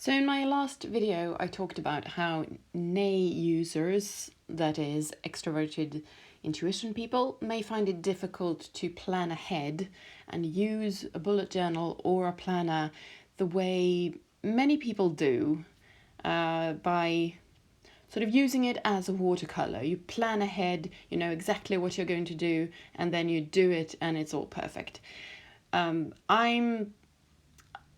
So in my last video, I talked about how NEI users, that is extroverted intuition people, may find it difficult to plan ahead and use a bullet journal or a planner the way many people do, by sort of using it as a watercolor. You plan ahead, you know exactly what you're going to do, and then you do it and it's all perfect. I'm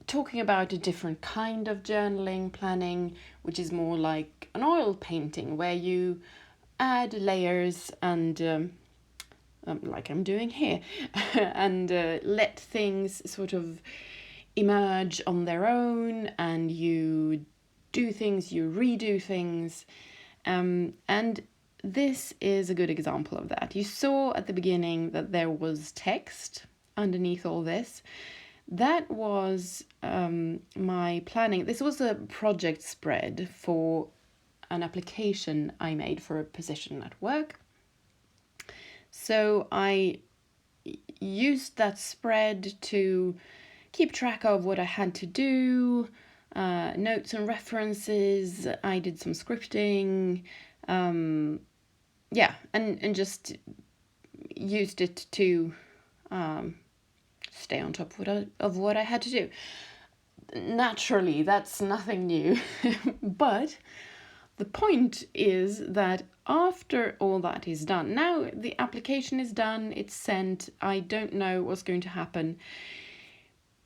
talking about a different kind of journaling planning, which is more like an oil painting where you add layers and like I'm doing here and let things sort of emerge on their own, and you do things, you redo things, and this is a good example of that. You saw at the beginning that there was text underneath all this. That was my planning. This was a project spread for an application I made for a position at work. So I used that spread to keep track of what I had to do, notes and references. I did some scripting, and just used it to stay on top of what I had to do. Naturally, that's nothing new, but the point is that after all that is done, now the application is done, it's sent, I don't know what's going to happen,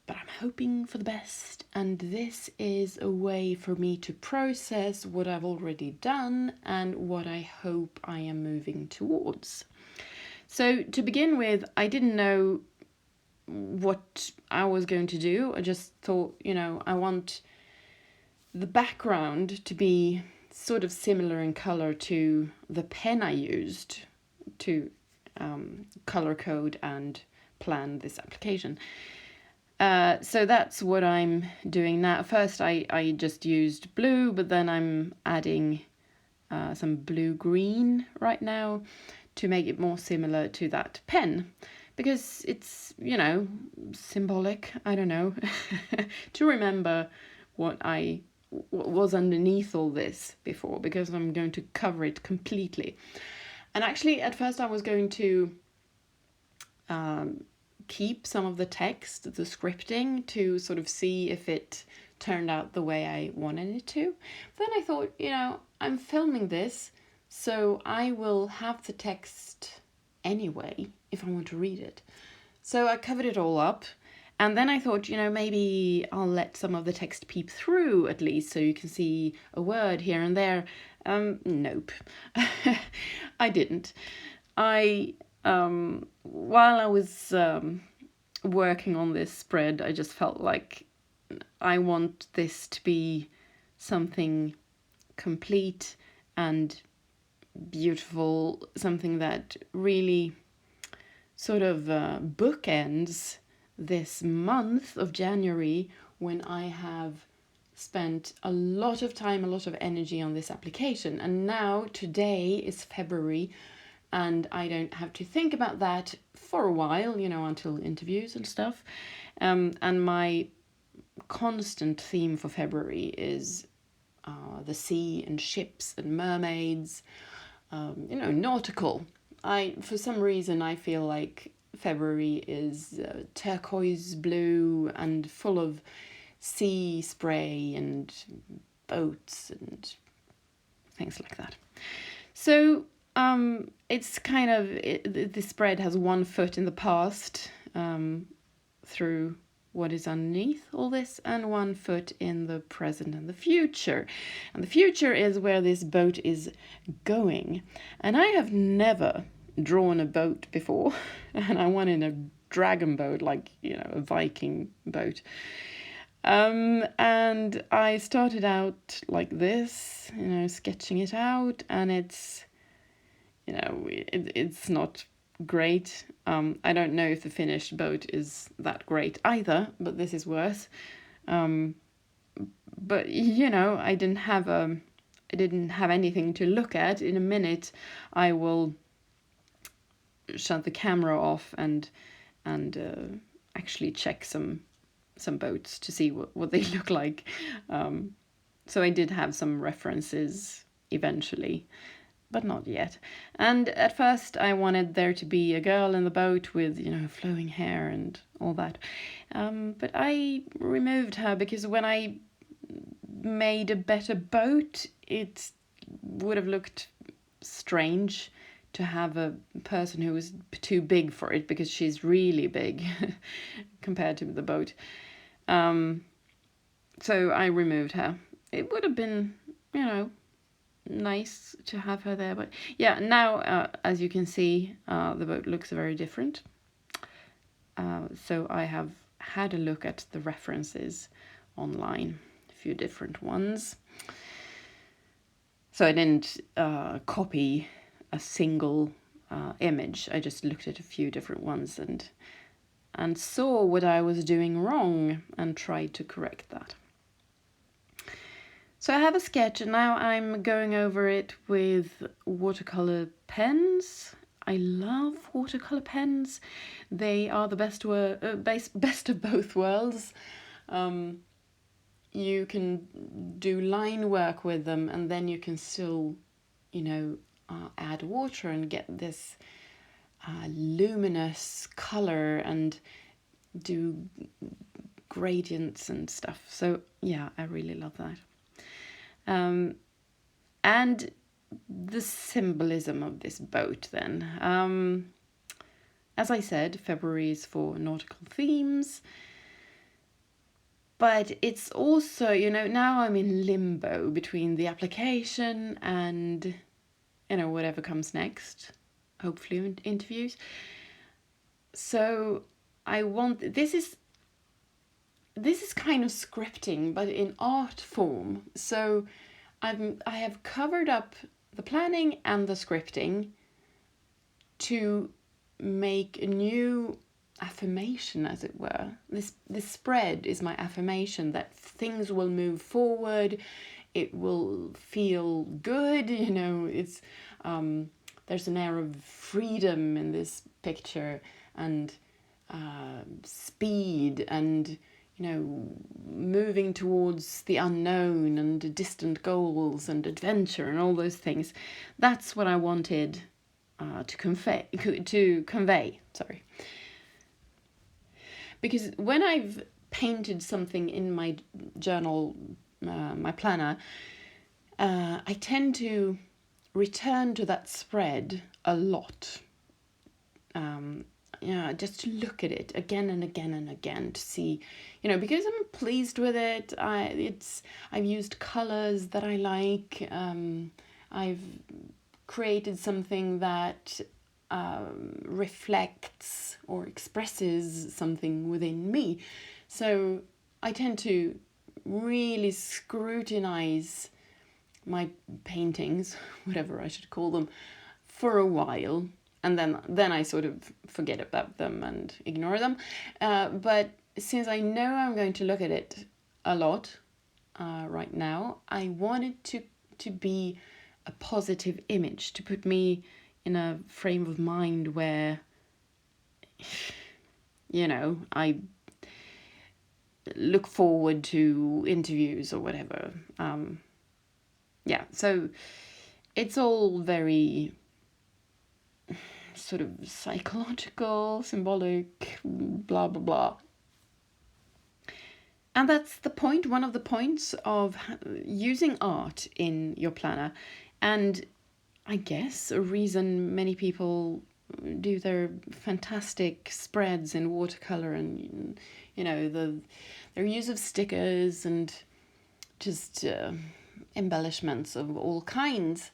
but I'm hoping for the best, and this is a way for me to process what I've already done and what I hope I am moving towards. So to begin with, I didn't know what I was going to do. I just thought, I want the background to be sort of similar in color to the pen I used to color code and plan this application. So that's what I'm doing now. First I just used blue, but then I'm adding some blue-green right now to make it more similar to that pen, because it's, symbolic, I don't know, to remember what was underneath all this before, because I'm going to cover it completely. And actually, at first I was going to keep some of the text, the scripting, to sort of see if it turned out the way I wanted it to. Then I thought, I'm filming this, so I will have the text anyway if I want to read it. So I covered it all up, and then I thought, maybe I'll let some of the text peep through at least, so you can see a word here and there. Nope. I didn't. While I was working on this spread, I just felt like I want this to be something complete and beautiful, something that really sort of bookends this month of January, when I have spent a lot of time, a lot of energy on this application. And now today is February, and I don't have to think about that for a while, until interviews and stuff. And my constant theme for February is the sea and ships and mermaids, nautical. For some reason, I feel like February is turquoise blue and full of sea spray and boats and things like that. So it's kind of, the spread has one foot in the past, through what is underneath all this, and one foot in the present and the future. And the future is where this boat is going. And I have never drawn a boat before, and I want in a dragon boat, like, a Viking boat. And I started out like this, sketching it out, and it's, it's not great. I don't know if the finished boat is that great either, but this is worse. But I didn't have anything to look at. In a minute, I will shut the camera off and actually check some some boats to see what they look like. So I did have some references eventually, but not yet. And at first I wanted there to be a girl in the boat with, flowing hair and all that. But I removed her because when I made a better boat, it would have looked strange to have a person who was too big for it, because she's really big compared to the boat. So I removed her. It would have been, nice to have her there. But yeah, now, as you can see, the boat looks very different. So I have had a look at the references online, a few different ones. So I didn't copy a single image. I just looked at a few different ones and saw what I was doing wrong and tried to correct that. So I have a sketch, and now I'm going over it with watercolor pens. I love watercolor pens. They are the best of both worlds. You can do line work with them, and then you can still, add water and get this luminous color and do gradients and stuff. So yeah, I really love that. And the symbolism of this boat then. As I said, February is for nautical themes. But it's also, now I'm in limbo between the application and, whatever comes next. Hopefully interviews. So this is kind of scripting, but in art form. So I have covered up the planning and the scripting to make a new affirmation, as it were. This spread is my affirmation that things will move forward. It will feel good. It's there's an air of freedom in this picture, and speed, and moving towards the unknown and distant goals and adventure and all those things. That's what I wanted to convey. Sorry. Because when I've painted something in my journal, my planner, I tend to return to that spread a lot. Just to look at it again and again and again to see, because I'm pleased with it. I've used colors that I like. I've created something that reflects or expresses something within me. So I tend to really scrutinize my paintings, whatever I should call them, for a while. And then I sort of forget about them and ignore them. But since I know I'm going to look at it a lot right now, I want it to be a positive image, to put me in a frame of mind where, I look forward to interviews or whatever. So it's all very sort of psychological, symbolic, blah, blah, blah. And that's the point, one of the points of using art in your planner. And I guess a reason many people do their fantastic spreads in watercolor and, their use of stickers and just embellishments of all kinds.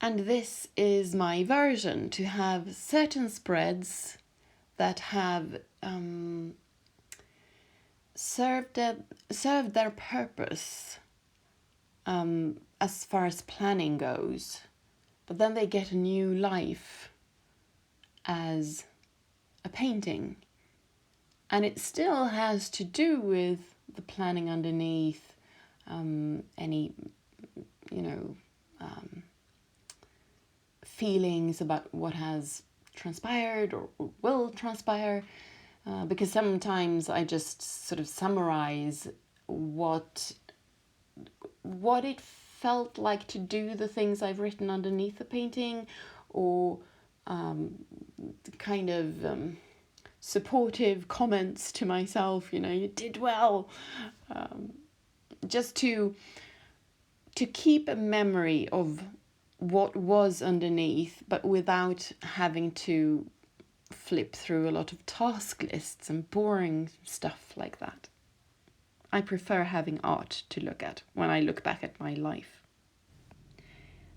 And this is my version, to have certain spreads that have served their purpose as far as planning goes, but then they get a new life as a painting. And it still has to do with the planning underneath, any, feelings about what has transpired or will transpire. because sometimes I just sort of summarize what it felt like to do the things I've written underneath the painting, or kind of supportive comments to myself, you did well, just to keep a memory of what was underneath, but without having to flip through a lot of task lists and boring stuff like that. I prefer having art to look at when I look back at my life.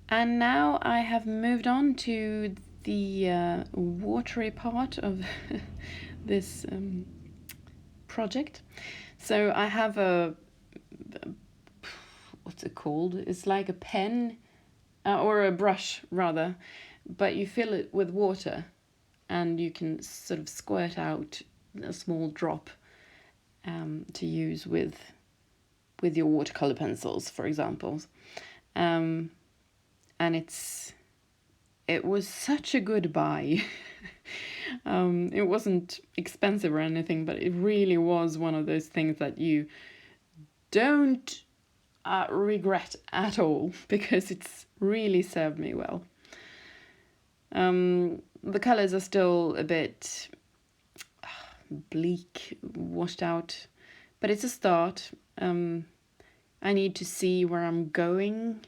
And now I have moved on to the watery part of this project. So I have what's it called? It's like a pen, or a brush rather, but you fill it with water and you can sort of squirt out a small drop to use with your watercolor pencils, for example. And it was such a good buy. It wasn't expensive or anything, but it really was one of those things that you don't regret at all, because it's really served me well. The colors are still a bit bleak, washed out, but it's a start. I need to see where I'm going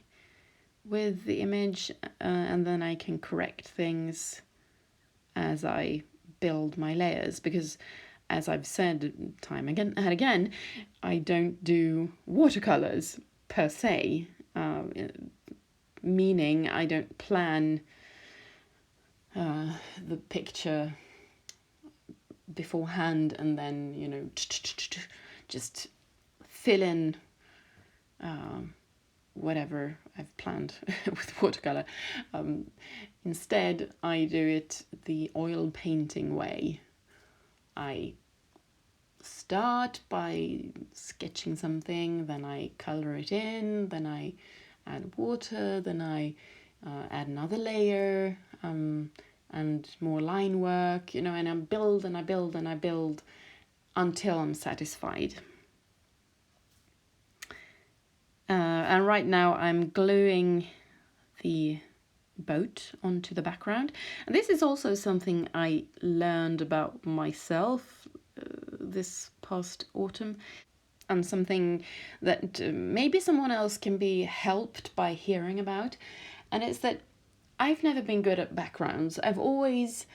with the image, and then I can correct things as I build my layers, because as I've said time and again, I don't do watercolors per se, meaning I don't plan the picture beforehand and then just fill in whatever I've planned with watercolor. Instead, I do it the oil painting way. I start by sketching something, then I color it in, then I add water, then I add another layer, and more line work, and I build and I build and I build until I'm satisfied. And right now I'm gluing the boat onto the background. And this is also something I learned about myself this past autumn, and something that maybe someone else can be helped by hearing about. And it's that I've never been good at backgrounds. I've always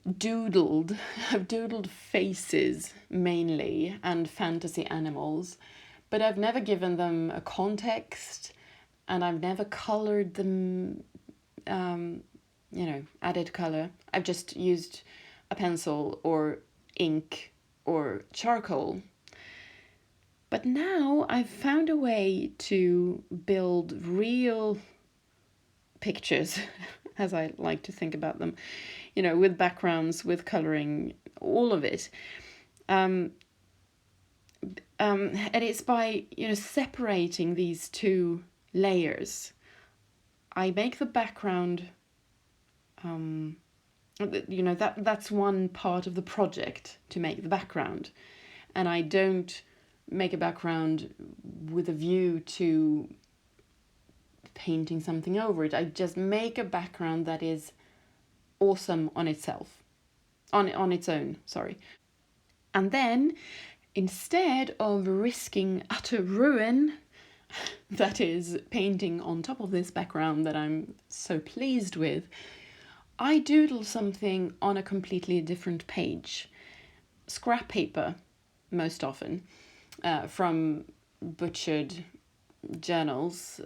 doodled. I've doodled faces mainly and fantasy animals, but I've never given them a context, and I've never colored them, added color. I've just used a pencil or ink or charcoal. But now I've found a way to build real pictures, as I like to think about them, with backgrounds, with coloring, all of it. And it's by, separating these two layers. I make the background, that's one part of the project, to make the background. And I don't make a background with a view to painting something over it. I just make a background that is awesome on itself, on its own, sorry. And then, instead of risking utter ruin, that is painting on top of this background that I'm so pleased with, I doodle something on a completely different page. Scrap paper, most often, from butchered journals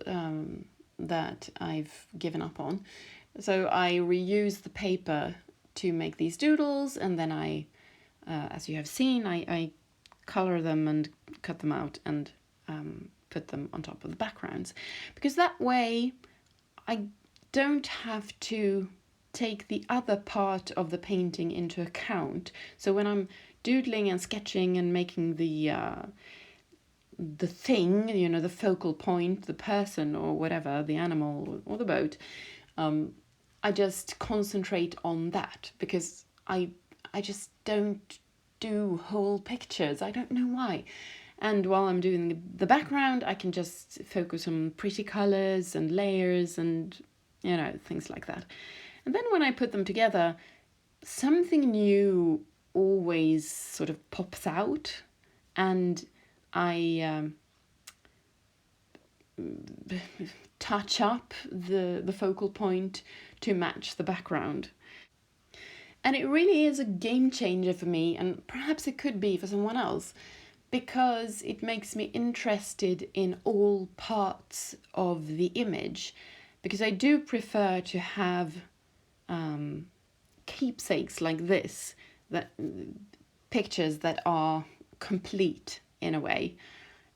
that I've given up on. So I reuse the paper to make these doodles, and then I, as you have seen, I color them and cut them out and put them on top of the backgrounds, because that way I don't have to take the other part of the painting into account. So when I'm doodling and sketching and making the thing, the focal point, the person or whatever, the animal or the boat, I just concentrate on that, because I just don't do whole pictures. I don't know why. And while I'm doing the background, I can just focus on pretty colors and layers and, you know, things like that. And then when I put them together, something new always sort of pops out, and I touch up the focal point to match the background. And it really is a game changer for me, and perhaps it could be for someone else, because it makes me interested in all parts of the image. Because I do prefer to have keepsakes like this, that pictures that are complete in a way,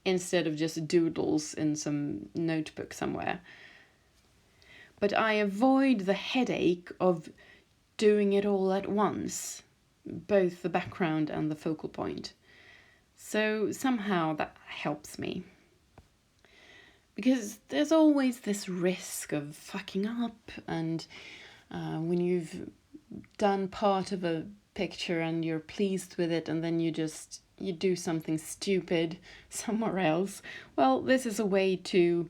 instead of just doodles in some notebook somewhere. But I avoid the headache of doing it all at once, both the background and the focal point. So somehow that helps me. Because there's always this risk of fucking up, and when you've done part of a picture and you're pleased with it, and then you do something stupid somewhere else. Well, this is a way to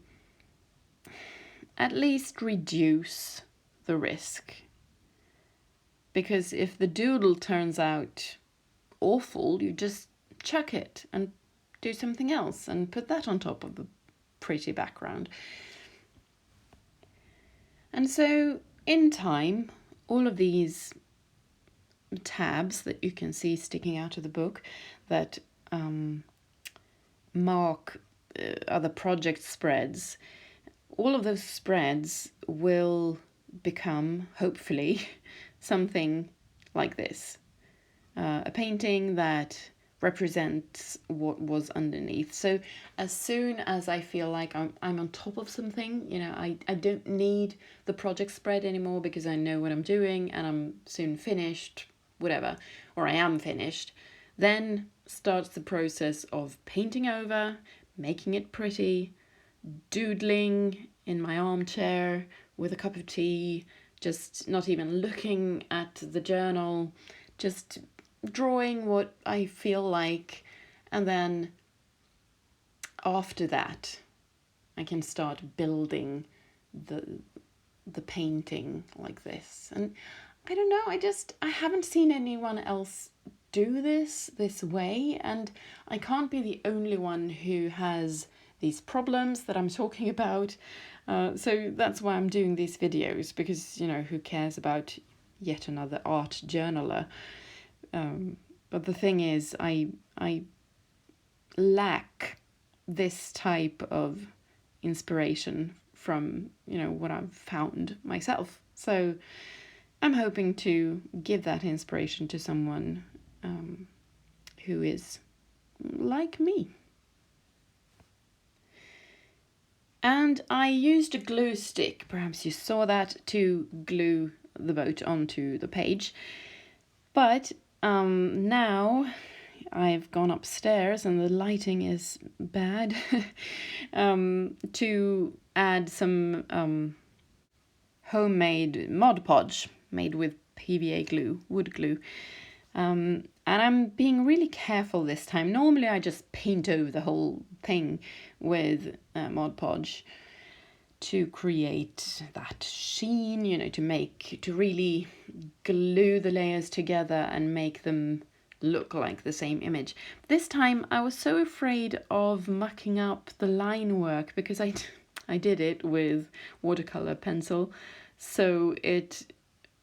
at least reduce the risk. Because if the doodle turns out awful, you just chuck it and do something else and put that on top of the pretty background. And so in time, all of these tabs that you can see sticking out of the book that mark other project spreads, all of those spreads will become, hopefully, something like this. A painting that represents what was underneath. So as soon as I feel like I'm on top of something, you know, I don't need the project spread anymore because I know what I'm doing and I'm soon finished, whatever, or I am finished, then starts the process of painting over, making it pretty, doodling in my armchair with a cup of tea, just not even looking at the journal, just drawing what I feel like, and then after that I can start building the painting like this. And I don't know, I haven't seen anyone else do this way, and I can't be the only one who has these problems that I'm talking about. So that's why I'm doing these videos, because, you know, who cares about yet another art journaler? But the thing is, I lack this type of inspiration from, you know, what I've found myself. So I'm hoping to give that inspiration to someone who is like me. And I used a glue stick, perhaps you saw that, to glue the boat onto the page. But now I've gone upstairs and the lighting is bad to add some homemade Mod Podge made with PVA glue, wood glue. And I'm being really careful this time. Normally I just paint over the whole thing with Mod Podge to create that sheen, you know, to really glue the layers together and make them look like the same image. This time I was so afraid of mucking up the line work because I did it with watercolor pencil, so it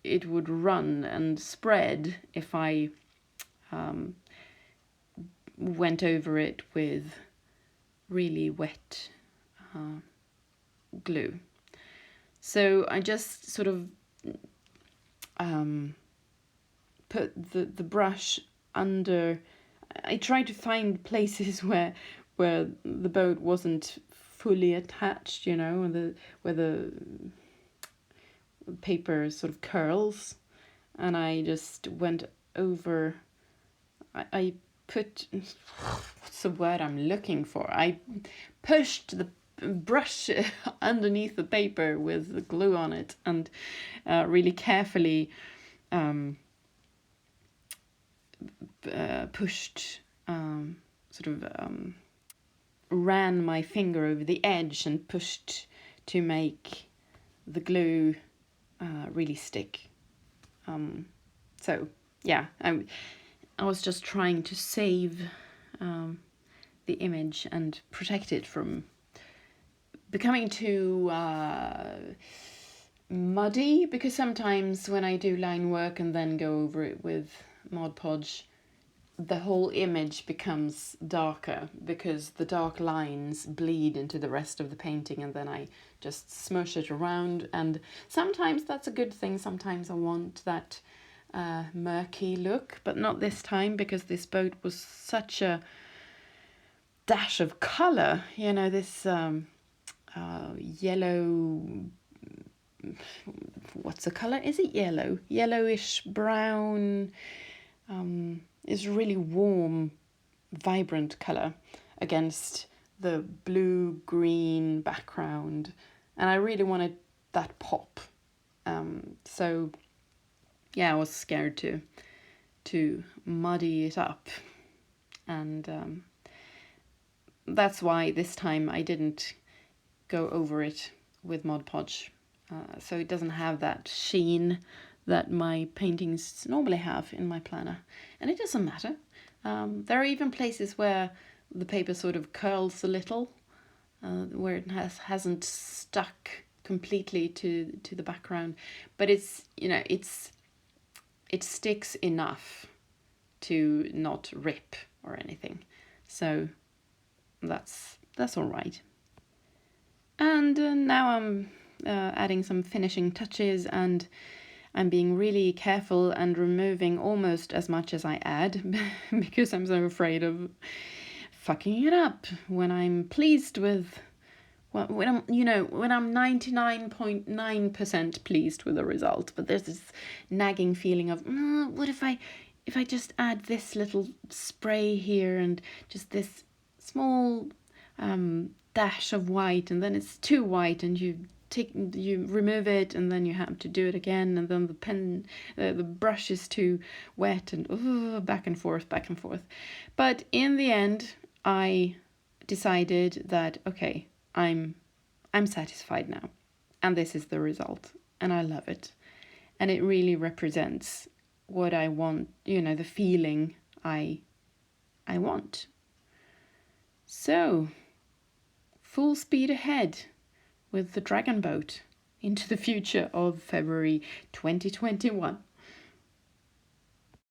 would run and spread if I went over it with really wet glue. So I just sort of put the brush under. I tried to find places where the boat wasn't fully attached, you know, and where the paper sort of curls, and I just went over. I put, what's the word I'm looking for? I pushed the brush underneath the paper with the glue on it, and really carefully pushed, sort of ran my finger over the edge and pushed to make the glue really stick. So yeah, I was just trying to save the image and protect it from becoming too muddy, because sometimes when I do line work and then go over it with Mod Podge, the whole image becomes darker because the dark lines bleed into the rest of the painting, and then I just smush it around. And sometimes that's a good thing, sometimes I want that murky look, but not this time, because this boat was such a dash of color, you know, this yellow, what's the color? Is it yellow? Yellowish brown. Is really warm, vibrant color against the blue-green background, and I really wanted that pop. So yeah, I was scared to muddy it up, and that's why this time I didn't go over it with Mod Podge, so it doesn't have that sheen that my paintings normally have in my planner. And it doesn't matter. There are even places where the paper sort of curls a little, where it hasn't stuck completely to the background, but it's, you know, it sticks enough to not rip or anything. So that's all right. And now I'm adding some finishing touches, and I'm being really careful and removing almost as much as I add because I'm so afraid of fucking it up when I'm pleased with, well, when I'm 99.9% pleased with the result, but there's this nagging feeling of, what if I just add this little spray here and just this small dash of white, and then it's too white, and you remove it, and then you have to do it again, and then the brush is too wet, and back and forth. But in the end, I decided that, okay, I'm satisfied now, and this is the result, and I love it, and it really represents what I want, the feeling I want. So, full speed ahead with the dragon boat into the future of February 2021.